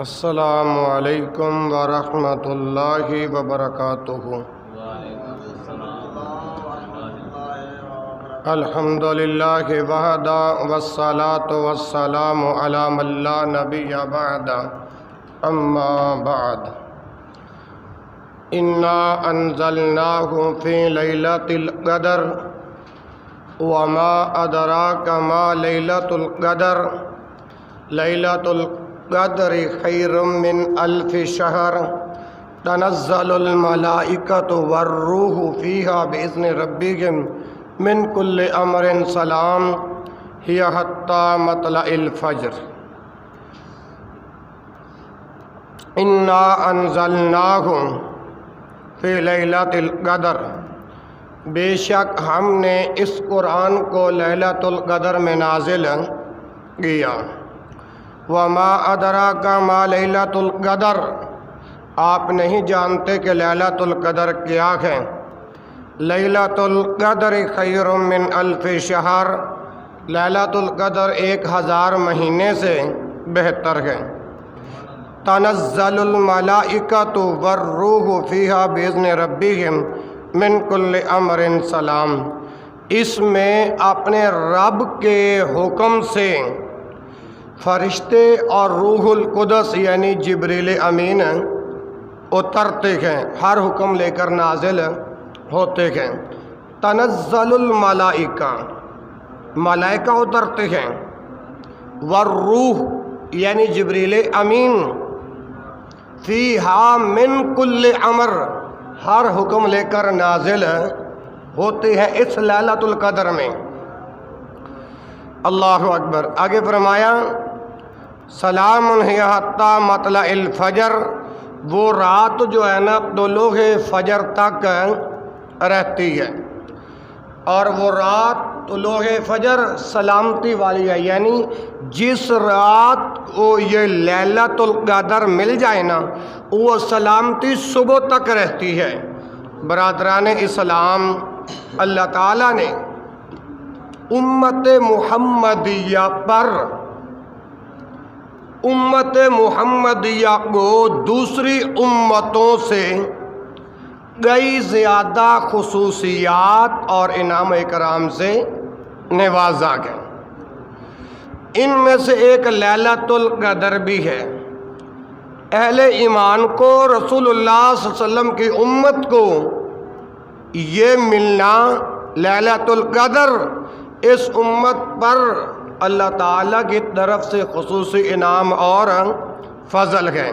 السلام علیکم ورحمۃ اللہ وبرکاتہ۔ الحمد للہ وحدہ والصلاة والسلام علی من لا نبی بعد، اما بعد۔ انا انزلناہ فی لیلۃ القدر وما ادراک ما لیلۃ القدر لیلۃ القدر خیر من الف شہر تنزل الملائکۃ والروح فیہا باذن ربہم من کل امر سلام ہی حتی مطلع الفجر۔ انا انزلناہ فی لیلۃ القدر، بے شک ہم نے اس قرآن کو لیلۃ القدر میں نازل کیا۔ وما ادراک ما لیلۃ القدر، آپ نہیں جانتے کہ لیلۃ القدر کیا ہے۔ لیلۃ القدر خیر من الف شہر، لیلۃ القدر 1000 مہینے سے بہتر ہے۔ تنزل الملائکۃ والروح فیہا باذن ربہم من کل امر سلام، اس میں اپنے رب کے حکم سے فرشتے اور روح القدس یعنی جبریل امین اترتے ہیں، ہر حکم لے کر نازل ہوتے ہیں۔ تنزل الملائکہ، ملائکہ اترتے ہیں، والروح یعنی جبریل امین، فیہا من کل امر، ہر حکم لے کر نازل ہوتے ہیں اس لیلۃ القدر میں۔ اللہ اکبر۔ آگے فرمایا سلام ہی حتی مطلع الفجر، وہ رات جو ہے نا طلوع فجر تک رہتی ہے، اور وہ رات طلوع فجر سلامتی والی ہے، یعنی جس رات کو یہ لیلۃ القدر مل جائے نا وہ سلامتی صبح تک رہتی ہے۔ برادران اسلام، اللہ تعالیٰ نے امت محمدیہ پر، امت محمدیہ کو دوسری امتوں سے کئی زیادہ خصوصیات اور انعام و اکرام سے نوازا گیا۔ ان میں سے ایک لیلۃ القدر بھی ہے۔ اہل ایمان کو، رسول اللہ صلی اللہ علیہ وسلم کی امت کو یہ ملنا، لیلۃ القدر اس امت پر اللہ تعالیٰ کی طرف سے خصوصی انعام اور فضل ہے۔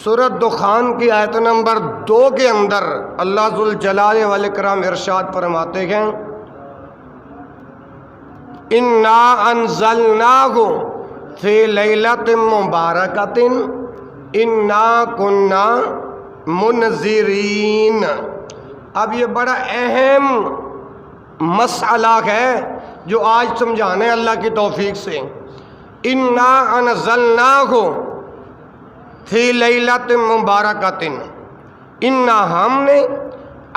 سورۃ دخان کی آیت نمبر 2 کے اندر اللہ ذوالجلال والاکرام ارشاد فرماتے ہیں انا انزلناہ فی لیلۃ مبارکۃ انا کنا منذرین۔ اب یہ بڑا اہم مسئلہ ہے جو آج سمجھانے اللہ کی توفیق سے۔ انا انزلناہ فی لیلۃ مبارکۃ، انا ہم نے،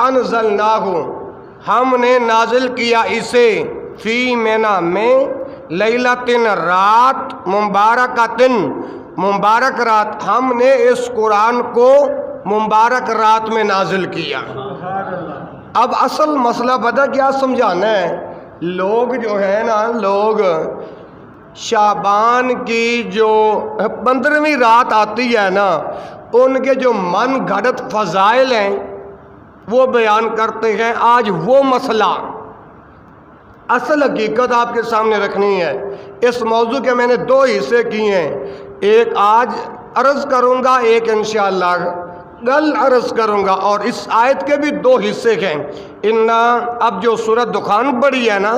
انزلناہ ہم نے نازل کیا اسے، فی مینا میں، لیلۃ رات، مبارکۃ مبارک رات، ہم نے اس قرآن کو مبارک رات میں نازل کیا۔ اب اصل مسئلہ پتہ کیا سمجھانا ہے؟ لوگ جو ہے نا، لوگ شعبان کی جو 15ویں رات آتی ہے نا، ان کے جو من گھڑت فضائل ہیں وہ بیان کرتے ہیں۔ آج وہ مسئلہ، اصل حقیقت آپ کے سامنے رکھنی ہے۔ اس موضوع کے میں نے 2 حصے کیے ہیں، ایک آج عرض کروں گا، ایک انشاءاللہ کل عرض کروں گا، اور اس آیت کے بھی 2 حصے ہیں۔ اب جو سورۃ دخان پڑھی ہے نا،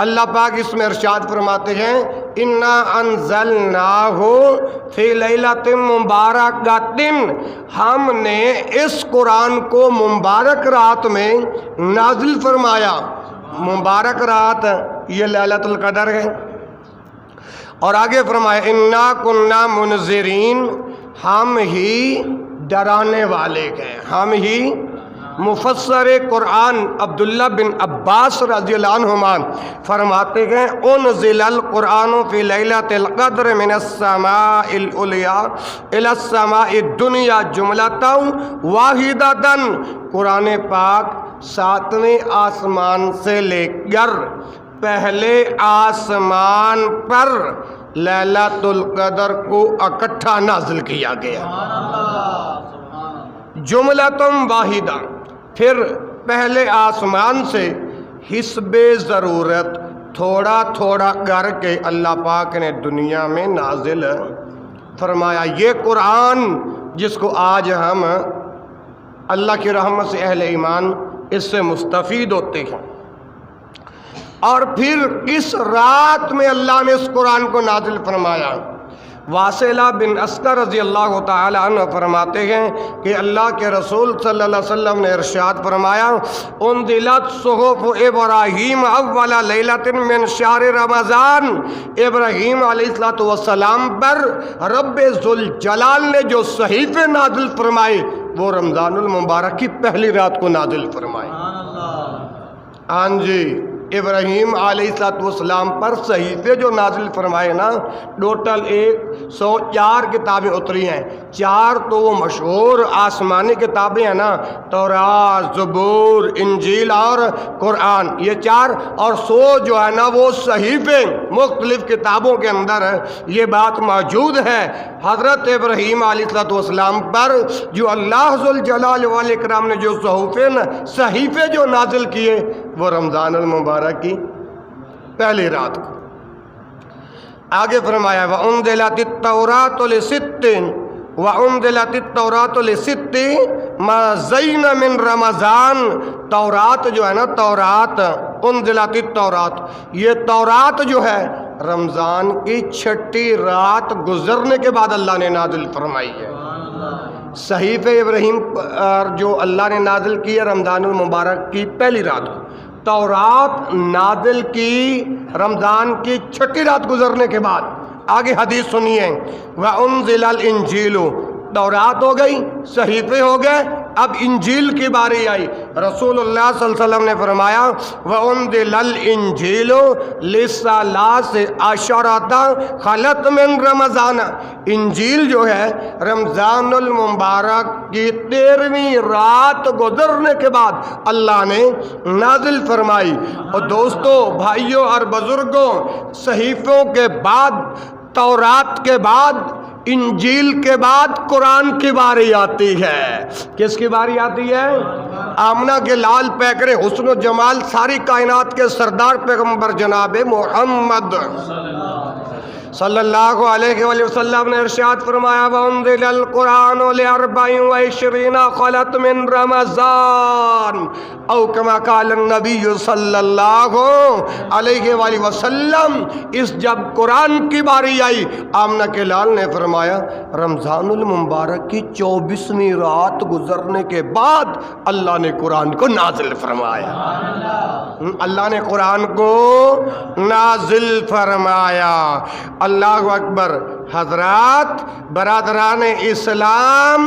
اللہ پاک اس میں ارشاد فرماتے ہیں انا انزلناہ فی لیلۃ مبارکۃ، ہم نے اس قرآن کو مبارک رات میں نازل فرمایا۔ مبارک رات یہ لیلۃ القدر ہے۔ اور آگے فرمایا انا کنا منذرین، ہم ہی ڈرانے والے ہیں، ہم ہی مفسر قرآن عبداللہ بن عباس رضی اللہ عنہما فرماتے ہیں انزل القرآن فی لیلۃ القدر من السماء العلیٰ الی السماء الدنیا جملۃ واحدۃ، قرآن پاک 7ویں آسمان سے لے کر پہلے آسمان پر لیلۃ القدر کو اکٹھا نازل کیا گیا، جملۃ واحدہ، پھر پہلے آسمان سے حسب ضرورت تھوڑا تھوڑا کر کے اللہ پاک نے دنیا میں نازل فرمایا۔ یہ قرآن جس کو آج ہم اللہ کی رحمت سے اہل ایمان اس سے مستفید ہوتے ہیں، اور پھر کس رات میں اللہ نے اس قرآن کو نازل فرمایا۔ واصلہ بن اسکر رضی اللہ تعالی عنہ فرماتے ہیں کہ اللہ کے رسول صلی اللہ علیہ وسلم نے ارشاد فرمایا انزلت صحف ابراہیم اول لیلۃ من شہر رمضان، ابراہیم علیہ السلام پر رب ذوالجلال نے جو صحیفے نازل فرمائے وہ رمضان المبارک کی پہلی رات کو نازل فرمائے۔ ہاں جی، ابراہیم علیہ السلام پر صحیفے جو نازل فرمائے نا، ٹوٹل 104 کتابیں اتری ہیں۔ 4 تو وہ مشہور آسمانی کتابیں ہیں نا، تورات، زبور، انجیل اور قرآن، یہ 4، اور 100 جو ہے نا وہ صحیفے مختلف کتابوں کے اندر یہ بات موجود ہے۔ حضرت ابراہیم علیہ السلام پر جو اللہ ذوالجلال والاکرام نے جو صحیفے جو نازل کیے وہ رمضان المبارک کی پہلی رات کو۔ آگے فرمایا وَأُنزِلَتِ التَّوْرَاةُ لِسِتٍّ وَأُنزِلَتِ التَّوْرَاةُ لِسِتٍّ مَا زَيْنَ مِن رمضان، تورات جو ہے نا، تورات، انزلت التورات، یہ تورات جو ہے رمضان کی 6ٹی رات گزرنے کے بعد اللہ نے نازل فرمائی ہے۔ صحیفہ ابراہیم جو اللہ نے نازل کی ہے رمضان المبارک کی پہلی رات کو، تورات نازل کی رمضان کی 6ٹی رات گزرنے کے بعد۔ آگے حدیث سنیے وَأُنزِلَ الْإِنْجِيلُ، تورات ہو گئی، صحیفے ہو گئے، اب انجیل کی باری آئی۔ رسول اللہ صلی اللہ علیہ وسلم نے فرمایا وَأُنزِلَ الْإِنْجِيلُ لِثَلَاثِ عَشَرَةَ خَلَتْ مِن رمضان، انجیل جو ہے رمضان المبارک کی 13ویں رات گزرنے کے بعد اللہ نے نازل فرمائی۔ اور دوستو، بھائیوں اور بزرگوں، صحیفوں کے بعد، تورات کے بعد، انجیل کے بعد قرآن کی باری آتی ہے۔ کس کی باری آتی ہے؟ آمنہ کے لال پیکرے حسن و جمال، ساری کائنات کے سردار پیغمبر جناب محمد صلی اللہ علیہ وآلہ وسلم نے ارشاد فرمایا وَأُنزِلَ الْقُرْآنُ ل24 خَلَتْ مِن رمضان، او کما قال النبی صلی اللہ علیہ وآلہ وسلم۔ اس جب قرآن کی باری آئی، آمنہ کے لال نے فرمایا رمضان المبارک کی 24ویں رات گزرنے کے بعد اللہ نے قرآن کو نازل فرمایا۔ اللہ نے قرآن کو نازل فرمایا۔ اللہ اکبر۔ حضرات، برادران اسلام،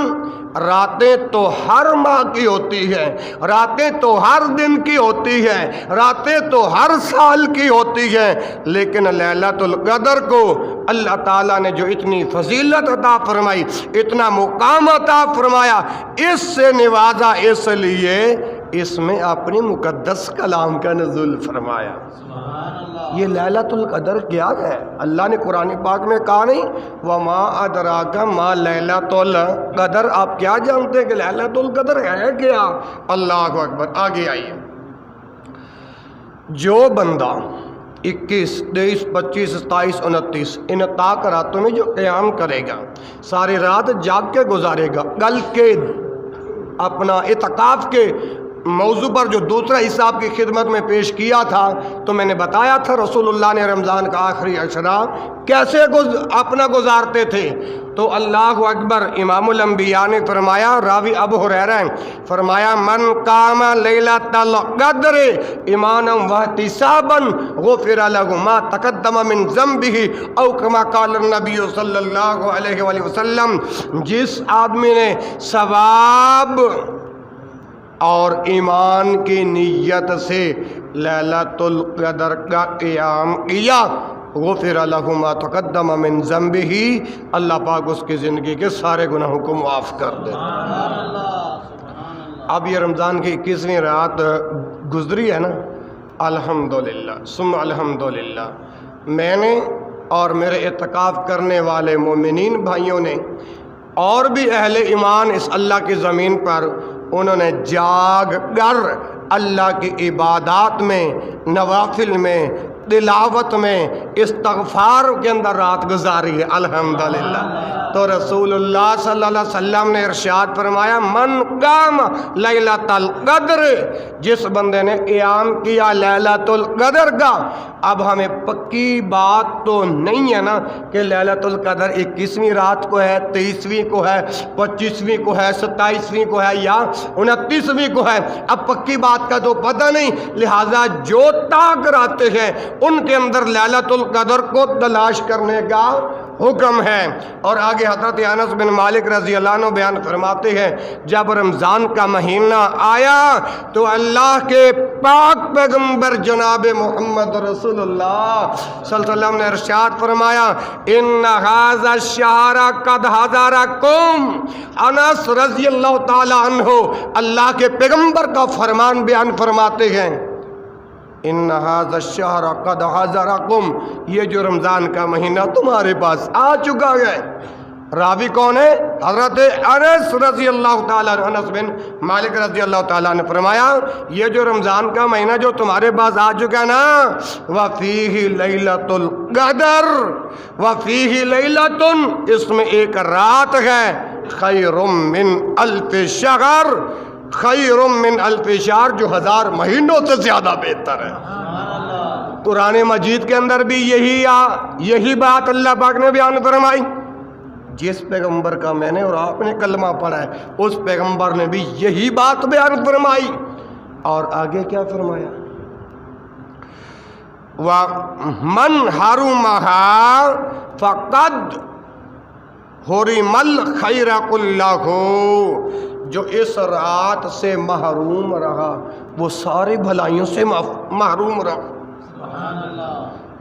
راتیں تو ہر ماہ کی ہوتی ہیں، راتیں تو ہر دن کی ہوتی ہیں، راتیں تو ہر سال کی ہوتی ہیں، لیکن لیلۃ القدر کو اللہ تعالیٰ نے جو اتنی فضیلت عطا فرمائی، اتنا مقام عطا فرمایا، اس سے نوازا، اس لیے اس میں اپنی مقدس کلام کا نزول فرمایا۔ یہ لیلۃ القدر کیا ہے؟ اللہ نے قرآن پاک میں کہا نہیں وَمَا أَدْرَاكَ مَا لَيْلَةُ الْقَدْر، آپ کیا جانتے ہیں کہ لیلۃ القدر ہے کیا؟ اللہ اکبر۔ آگے آئیے، جو بندہ 21، 23، 25، 27، 29 ان طاق راتوں میں جو قیام کرے گا، ساری رات جاگ کے گزارے گا، کل کے اپنا اعتکاف کے موضوع پر جو دوسرا حصہ آپ کی خدمت میں پیش کیا تھا تو میں نے بتایا تھا رسول اللہ نے رمضان کا آخری عشرہ کیسے اپنا گزارتے تھے۔ تو اللہ اکبر، امام الانبیاء نے فرمایا، راوی ابو ہریرہ فرمایا من قام لیلۃ القدر ایمانا واحتسابا غفر له ما تقدم من ذنبه او کما قال النبی صلی اللہ علیہ وآلہ وسلم، جس آدمی نے ثواب اور ایمان کی نیت سے لیلۃ القدر کا قیام کیا، غفر لہ ما تقدم من ذنبہ، اللہ پاک اس کی زندگی کے سارے گناہوں کو معاف کر دے۔ اب یہ رمضان کی 21ویں رات گزری ہے نا، الحمدللہ ثم الحمدللہ، میں نے اور میرے اعتکاف کرنے والے مومنین بھائیوں نے اور بھی اہل ایمان اس اللہ کی زمین پر انہوں نے جاگ کر اللہ کی عبادات میں، نوافل میں، تلاوت میں، استغفار کے اندر رات گزاری ہے، الحمدللہ۔ تو رسول اللہ صلی اللہ علیہ وسلم نے ارشاد فرمایا، من قام لیلۃ القدر، جس بندے نے قیام کیا لیلۃ القدر کا۔ اب ہمیں پکی بات تو نہیں ہے نا کہ لیلۃ القدر 21ویں رات کو ہے، 23ویں کو ہے، 25ویں کو ہے، 27ویں کو ہے یا 29ویں کو ہے، اب پکی بات کا تو پتہ نہیں، لہٰذا جو تاک راتیں ہیں ان کے اندر لیلۃ القدر کو تلاش کرنے کا حکم ہے۔ اور آگے حضرت انس بن مالک رضی اللہ عنہ بیان فرماتے ہیں، جب رمضان کا مہینہ آیا تو اللہ کے پاک پیغمبر جناب محمد رسول اللہ صلی اللہ علیہ وسلم نے ارشاد فرمایا، ان ھذا الشہر قد حضرکم۔ انس رضی اللہ تعالی عنہ اللہ کے پیغمبر کا فرمان بیان فرماتے ہیں، ان ھذا الشہر قد حضرکم، یہ جو رمضان کا مہینہ تمہارے پاس آ چکا ہے۔ راوی کون ہے؟ حضرت انس رضی اللہ تعالیٰ عنہ، انس بن مالک رضی اللہ تعالیٰ نے فرمایا، یہ جو رمضان کا مہینہ جو تمہارے پاس آ چکا ہے نا، وَفِيهِ لَيْلَةُ الْقَدْرِ وَفِيهِ لَيْلَةٌ، اس میں ایک رات ہے، خَيْرٌ مِّنْ أَلْفِ شَهْرٍ، خیر من الف شہر، جو 1000 مہینوں سے زیادہ بہتر ہے۔ قرآن مجید کے اندر بھی یہی بات اللہ پاک نے بیان فرمائی۔ جس پیغمبر کا میں نے اور آپ نے کلمہ پڑھا ہے اس پیغمبر نے بھی یہی بات بیان فرمائی، اور آگے کیا فرمایا، وَمَنْ حَرُمَهَا فَقَدْ حُرِمَ الْخَيْرَ كُلَّهُ، جو اس رات سے محروم رہا وہ ساری بھلائیوں سے محروم رہا۔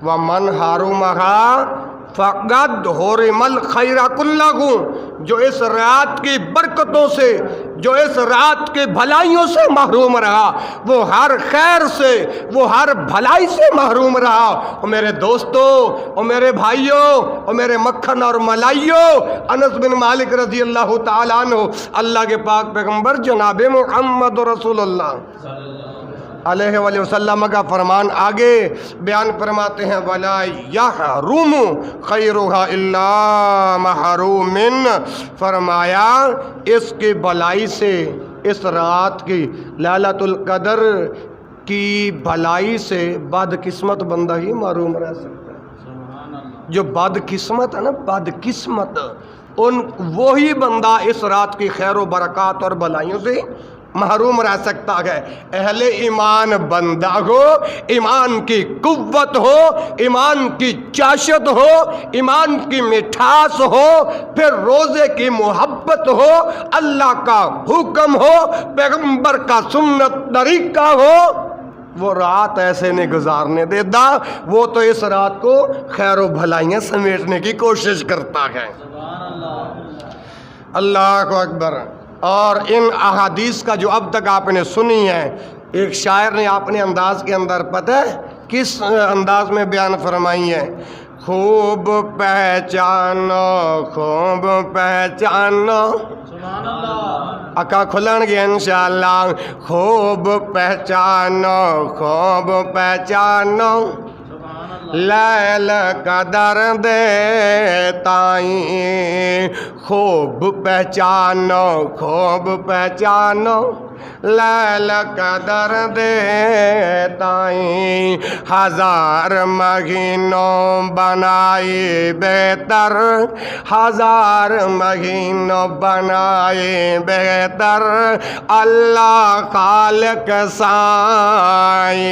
وَمَنْ حَرُمَهَا فَقَدْ حُرِمَ الْخَيْرَ كُلَّهُ، جو اس رات کی برکتوں سے، جو اس رات کی بھلائیوں سے محروم رہا، وہ ہر خیر سے، وہ ہر بھلائی سے محروم رہا۔ اور میرے دوستو، اور میرے بھائیوں، اور میرے مکھن اور ملائیوں، انس بن مالک رضی اللہ تعالیٰ عنہ اللہ کے پاک پیغمبر جناب محمد رسول اللہ علیہ وآلہ وسلم کا فرمان آگے بیان فرماتے ہیں، وَلَا يَحْرُمُ خَيْرُهَا إِلَّا مَحْرُومٍ، فرمایا اس کی بھلائی سے، اس رات کی لیلۃ القدر کی بھلائی سے بدقسمت بندہ ہی محروم رہ سکتا ہے۔ جو بدقسمت ہے نا، بدقسمت، وہی بندہ اس رات کی خیر و برکات اور بھلائیوں سے محروم رہ سکتا ہے۔ اہل ایمان بندہ ہو، ایمان کی قوت ہو، ایمان کی چاشت ہو، ایمان کی مٹھاس ہو، پھر روزے کی محبت ہو، اللہ کا حکم ہو، پیغمبر کا سنت طریقہ ہو، وہ رات ایسے نہیں گزارنے دیتا، وہ تو اس رات کو خیر و بھلائیاں سمیٹنے کی کوشش کرتا ہے۔ اللہ اکبر۔ اور ان احادیث کا جو اب تک آپ نے سنی ہے، ایک شاعر نے اپنے انداز کے اندر پتہ ہے کس انداز میں بیان فرمائی ہے، خوب پہچانو، خوب پہچانو، اکا کھلن گے انشاءاللہ، خوب پہچانو، خوب پہچانو، لیل قدر دے تائیں، خوب پہچانو، خوب پہچانو، لیل قدر دے تائیں، 1000 مہینوں بنائی بہتر، 1000 مہینوں بنائی بہتر، اللہ خالق سائیں،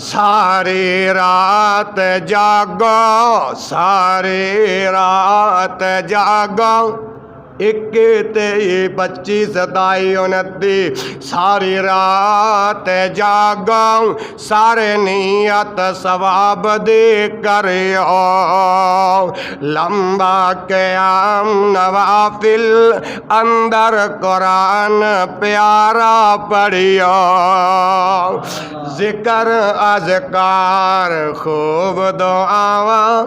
ساری رات جاگو، ساری رات جاگو، اکیتے 25 27 29 ساری رات جاگوں سارے نیت ثواب دے کریو لمبا قیام نوافل اندر قرآن پیارا پڑھیو ذکر اذکار خوب دعاواں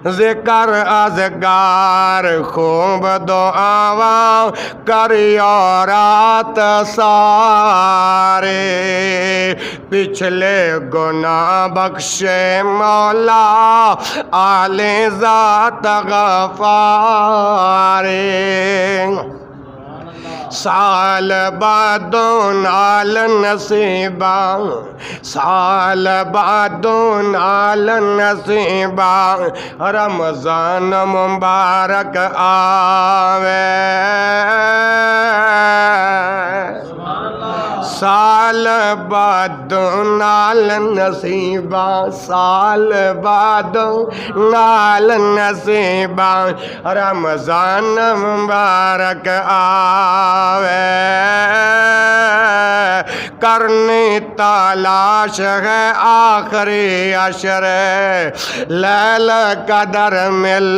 ذکر اذکار خوب دعاواں کریو رات سارے پچھلے گناہ بخشے مولا آل ذات غفارے سال بعدوں نال نصیبہ سال بعدوں نال نصیبہ رمضان مبارک آوے سال بعدوں نال نصیبہ سال بعدوں نال نصیبہ رمضان مبارک آوے کرنی تلاش ہے آخری عشر لیل قدر مل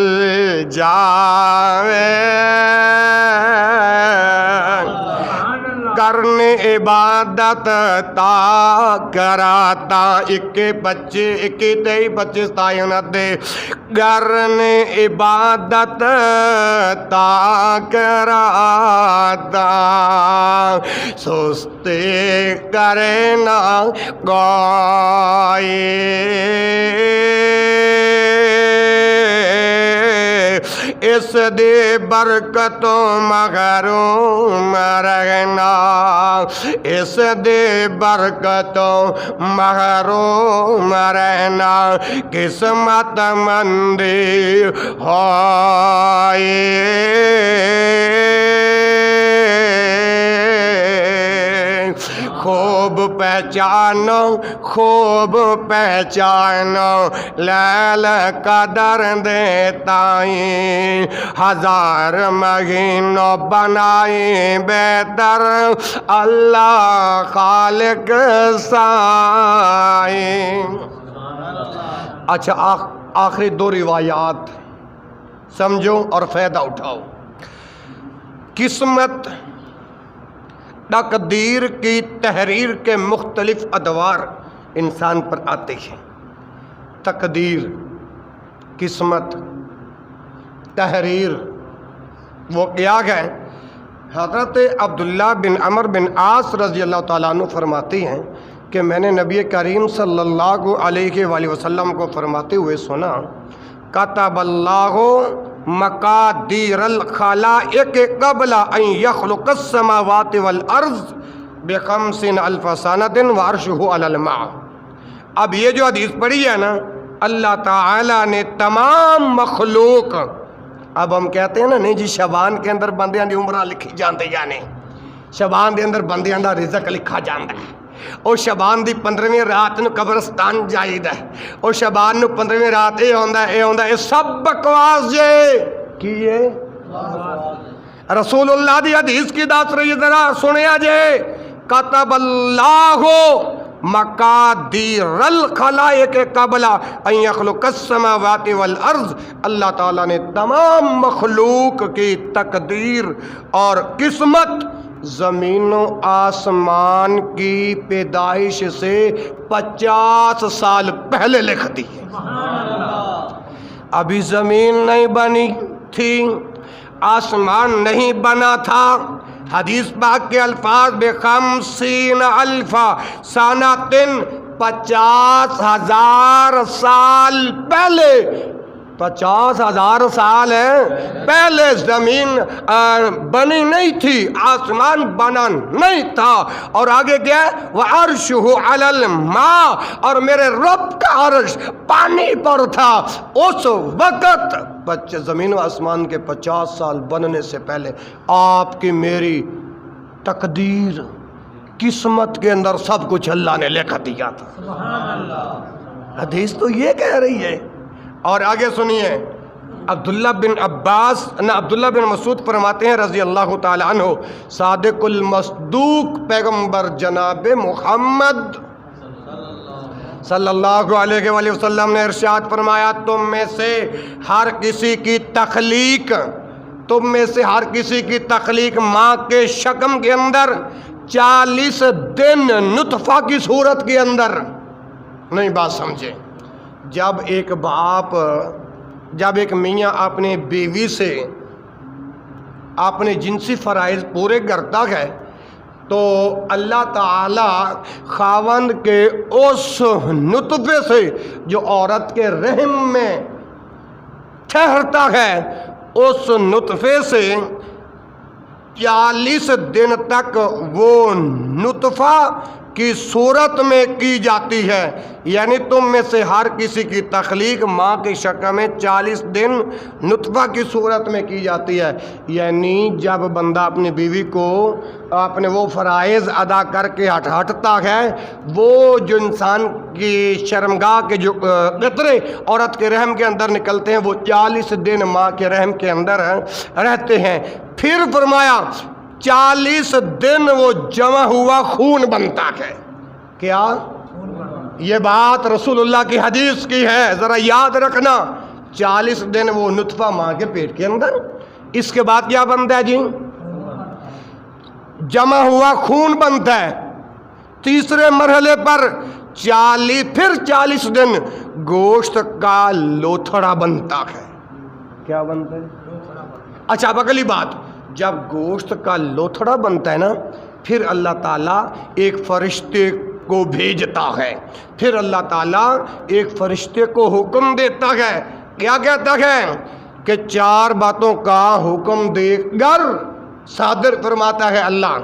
جاوے کرنے عبادت تا کراتا 21 25 21 23 27 29 کرنے عبادت تا کراتا سستی کرے نہ کوئی اس دی برکتوں محروم رہنا اس دی برکتوں محروم رہنا قسمت مندی ہوئی خوب پہچانو لیل قدر دیتائیں ہزار مہینوں بنائی بہتر اللہ خالق سائیں اچھا آخری 2 روایات سمجھو اور فائدہ اٹھاؤ قسمت تقدیر کی تحریر کے مختلف ادوار انسان پر آتے ہیں تقدیر قسمت تحریر وہ کیا گئے حضرت عبداللہ بن عمر بن عاص رضی اللہ تعالیٰ عنہ فرماتی ہیں کہ میں نے نبی کریم صلی اللہ علیہ وآلہ وسلم کو فرماتے ہوئے سنا کتب اللہ مقادیر الخلائق قبل ان یخلق السماوات والارض ب50,000 سنۃ وعرشہ علی الماء اب یہ جو حدیث پڑھی ہے نا اللہ تعالیٰ نے تمام مخلوق اب ہم کہتے ہیں نا نہیں جی شبان کے اندر بندیاں دی عمرہ لکھی جاندی یعنی شبان دے اندر بندیاں دا رزق لکھا جاندہ ہے اور شبان دی 15ویں رات نو قبرستان جائیدہ ہے اور شبان نو 15ویں رات اے ہوندہ ہے سب بکواس جے کیے رسول اللہ دی حدیث کی داس رہی ذرا سنیا جے کتب اللہ مقادیر الخلائق قبل ان یخلق السماوات والارض اللہ تعالیٰ نے تمام مخلوق کی تقدیر اور قسمت زمین و آسمان کی پیدائش سے 50 سال پہلے لکھ دی ابھی زمین نہیں بنی تھی آسمان نہیں بنا تھا حدیث پاک کے الفاظ ب50,000 سنۃ 50,000 سال پہلے 50,000 سال پہلے زمین بنی نہیں تھی آسمان بنا نہیں تھا اور آگے کیا ہے وَعَرْشُهُ عَلَى الْمَاءِ اور میرے رب کا عرش پانی پر تھا اس وقت زمین و آسمان کے 50 سال بننے سے پہلے آپ کی میری تقدیر قسمت کے اندر سب کچھ اللہ نے لکھ دیا تھا سبحان اللہ حدیث تو یہ کہہ رہی ہے اور آگے سنیے عبداللہ بن مسعود فرماتے ہیں رضی اللہ تعالی عنہ، صادق المصدوق پیغمبر جناب محمد صلی اللہ علیہ وآلہ وسلم نے ارشاد فرمایا، تم میں سے ہر کسی کی تخلیق ماں کے شکم کے اندر 40 دن نطفہ کی صورت کے اندر۔ نہیں بات سمجھے، جب ایک میاں اپنے بیوی سے اپنے جنسی فرائض پورے کرتا ہے تو اللہ تعالی خاوند کے اس نطفے سے جو عورت کے رحم میں ٹھہرتا ہے، اس نطفے سے 40 دن تک وہ نطفہ کی صورت میں کی جاتی ہے۔ یعنی تم میں سے ہر کسی کی تخلیق ماں کے شکم میں 40 دن نطفہ کی صورت میں کی جاتی ہے۔ یعنی جب بندہ اپنی بیوی کو اپنے وہ فرائض ادا کر کے ہٹتا ہے، وہ جو انسان کی شرمگاہ کے جو قطرے عورت کے رحم کے اندر نکلتے ہیں، وہ 40 دن ماں کے رحم کے اندر رہتے ہیں۔ پھر فرمایا 40 دن وہ جمع ہوا خون بنتا ہے۔ کیا یہ بات رسول اللہ کی حدیث کی ہے، ذرا یاد رکھنا۔ 40 دن وہ نطفہ ماں کے پیٹ کے اندر، اس کے بعد کیا بنتا ہے جی؟ جمع ہوا خون بنتا ہے۔ تیسرے مرحلے پر 40 دن گوشت کا لوتھڑا بنتا ہے۔ کیا بنتا ہے؟ اچھا اب اگلی بات، جب گوشت کا لوتھڑا بنتا ہے نا، پھر اللہ تعالیٰ ایک فرشتے کو بھیجتا ہے۔ پھر اللہ تعالیٰ ایک فرشتے کو حکم دیتا ہے، کیا کہتا ہے کہ 4 باتوں کا حکم دے کر صادر فرماتا ہے اللہ۔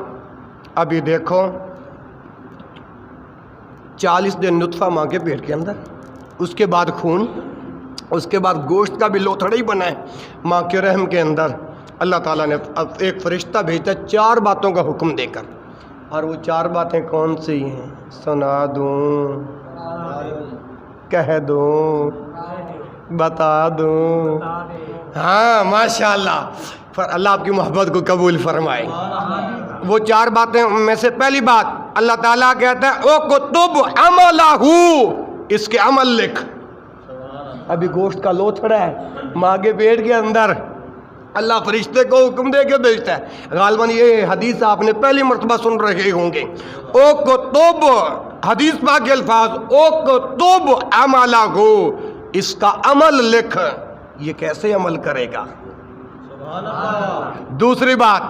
ابھی دیکھو 40 دن نطفہ ماں کے پیٹ کے اندر، اس کے بعد خون، اس کے بعد گوشت کا بھی لوتھڑا ہی بنا ہے ماں کے رحم کے اندر۔ اللہ تعالیٰ نے ایک فرشتہ بھیجا 4 باتوں کا حکم دے کر، اور وہ 4 باتیں کون سی ہیں؟ سنا دوں، کہہ دوں، بتا دوں؟ ہاں ماشاءاللہ، اللہ آپ کی محبت کو قبول فرمائے۔ وہ 4 باتیں میں سے پہلی بات اللہ تعالیٰ کہتا ہے اکتب عملہ، اس کے عمل لکھ۔ ابھی گوشت کا لوتھڑا ہے ماں کے پیٹ کے اندر، اللہ فرشتے کو حکم دے کے بھیجتا ہے۔ غالباً یہ حدیث آپ نے پہلی مرتبہ سن رہے ہوں گے۔ اکتب، حدیث پاک کے الفاظ، اکتب عملہ، اس کا عمل لکھ۔ یہ کیسے عمل کرے گا؟ دوسری بات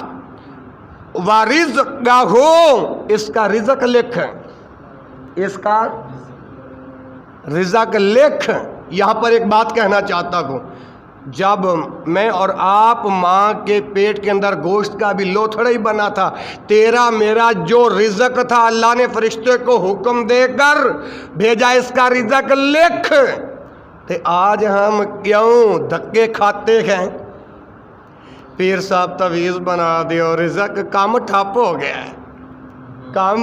وَرِزْقَهُ، اس کا رزق لکھ، اس کا رزق لکھ۔ یہاں پر ایک بات کہنا چاہتا ہوں، جب میں اور آپ ماں کے پیٹ کے اندر گوشت کا بھی لوتھڑا ہی بنا تھا، تیرا میرا جو رزق تھا اللہ نے فرشتے کو حکم دے کر بھیجا، اس کا رزق لکھ۔ تو آج ہم کیوں دھکے کھاتے ہیں؟ پیر صاحب تعویذ بنا دے اور رزق کام ٹھپ ہو گیا ہے، کام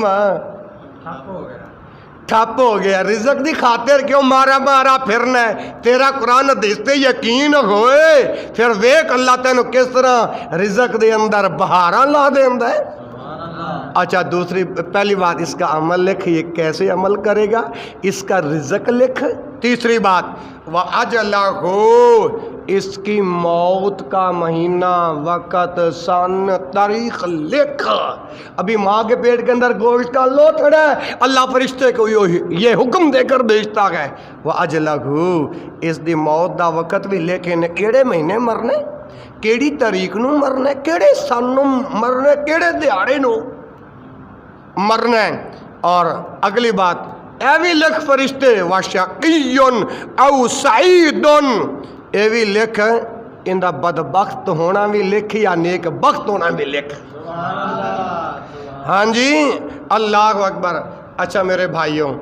ٹھپ ہو گیا۔ رزق دی خاطر کیوں مارا پھرنا ہے؟ تیرا قرآن حدیث تے یقین ہوئے پھر ویک اللہ تینوں کس طرح رزق دے اندر بہاراں لا دیندا ہے۔ اچھا دوسری پہلی بات اس کا عمل لکھ، یہ کیسے عمل کرے گا؟ اس کا رزق لکھ۔ تیسری بات وَأَجَلَهُ، اس کی موت کا مہینہ، وقت، سن، تاریخ لکھ۔ ابھی ماں کے پیٹ کے اندر گوشت کا لوتھڑا ہے، اللہ فرشتے کو یہ حکم دے کر بھیجتا ہے وَأَجَلَهُ، اس دی موت دا وقت بھی لکھ، کیڑے مہینے مرنے، کیڑی تاریخ نو مرنا، کیڑے سن نو مرنا، کیڑے دیہاڑے نو مرنا ہے۔ اور اگلی بات اے بھی لکھ فرشتے وَشَقِيٌّ أَوْ سَعِيدٌ، اے بھی لکھ اندہ بدبخت ہونا بھی لکھ یا نیک بخت ہونا بھی لکھ۔ ہاں جی اللہ اکبر۔ اچھا میرے بھائیوں،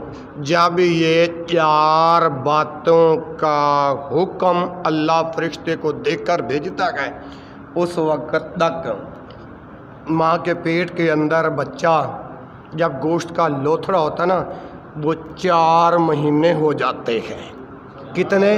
جب یہ 4 باتوں کا حکم اللہ فرشتے کو دے کر بھیجتا ہے، اس وقت تک ماں کے پیٹ کے اندر بچہ جب گوشت کا لوتھڑا ہوتا نا، وہ 4 مہینے ہو جاتے ہیں۔ کتنے؟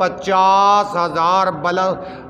50,000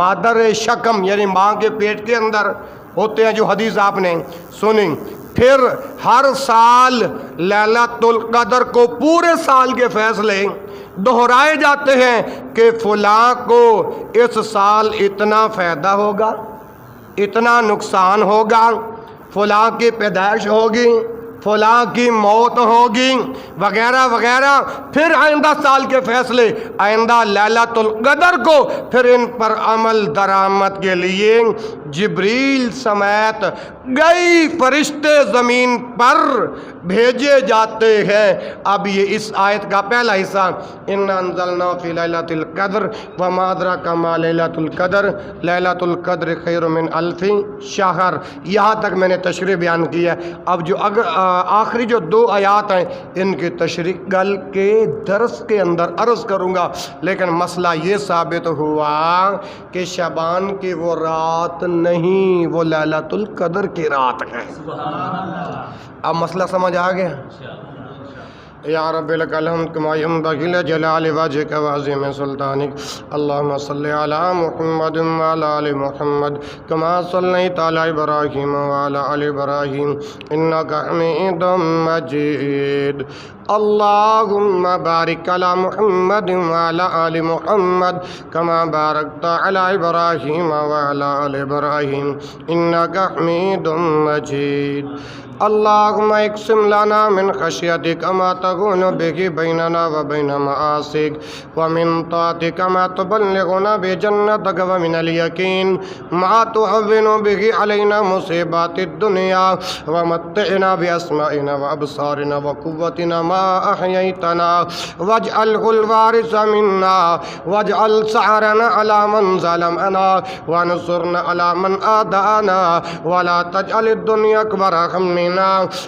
مادر شکم یعنی ماں کے پیٹ کے اندر ہوتے ہیں، جو حدیث آپ نے سنی. پھر ہر سال لیلۃ القدر کو پورے سال کے فیصلے دہرائے جاتے ہیں کہ فلاں کو اس سال اتنا فائدہ ہوگا، اتنا نقصان ہوگا، فلاں کی پیدائش ہوگی، فلاں کی موت ہوگی، وغیرہ وغیرہ. پھر آئندہ سال کے فیصلے آئندہ لیلۃ القدر کو پھر ان پر عمل درآمد کے لیے جبریل سمیت کئی فرشتے زمین پر بھیجے جاتے ہیں. اب یہ اس آیت کا پہلا حصہ انا انزلنا فی لیلۃ القدر وما ادراک ما لیلۃ القدر لیلۃ القدر خیر من الف شہر، یہاں تک میں نے تشریح بیان کی ہے. اب جو آخری جو 2 آیات ہیں ان کی تشریح کل کے درس کے اندر عرض کروں گا، لیکن مسئلہ یہ ثابت ہوا کہ شعبان کی وہ رات نہیں، وہ لیلۃ القدر کی رات ہے. اب مسئلہ سمجھ آ گیا؟ یا رب لک الحمد کما ینبغی لجلال وجهک وعظیم سلطانک. اللهم صل علی محمد وعلی آل محمد کما صلیت علی ابراہیم وعلی آل ابراہیم انک حمید مجید. اللهم بارک علی محمد وعلی آل محمد کما بارکت علی ابراہیم وعلی آل ابراہیم انک حمید مجید. اللهم اقسم لنا من خشيتك ما تكون به بيننا وبين معاصيك ومن طاعتك ما تبلغنا بجنتك ومن اليقين ما تهون به علينا مصيبات الدنيا ومتعنا بأسمائنا وأبصارنا وقوتنا ما أحييتنا واجعله الوارث منا واجعل ثأرنا على من ظلمنا وانصرنا على من عادانا ولا تجعل الدنيا أكبر همنا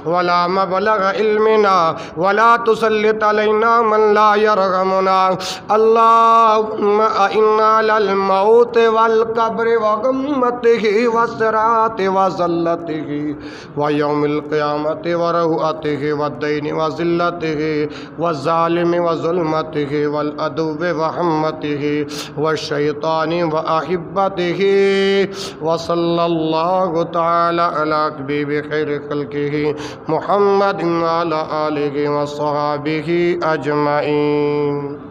ولا مبلغ علمنا ولا تسلط علينا من لا يرحمنا. اللهم إنا للموت والقبر وغمته والصراط وزلته ويوم القيامة ورهؤته والدين وزلته والظالم وظلمته والعدو وحمته والشيطان وأحبته. وصلى الله تعالى على حبيب خير خلقه محمد وعلى آله وصحبه أجمعين.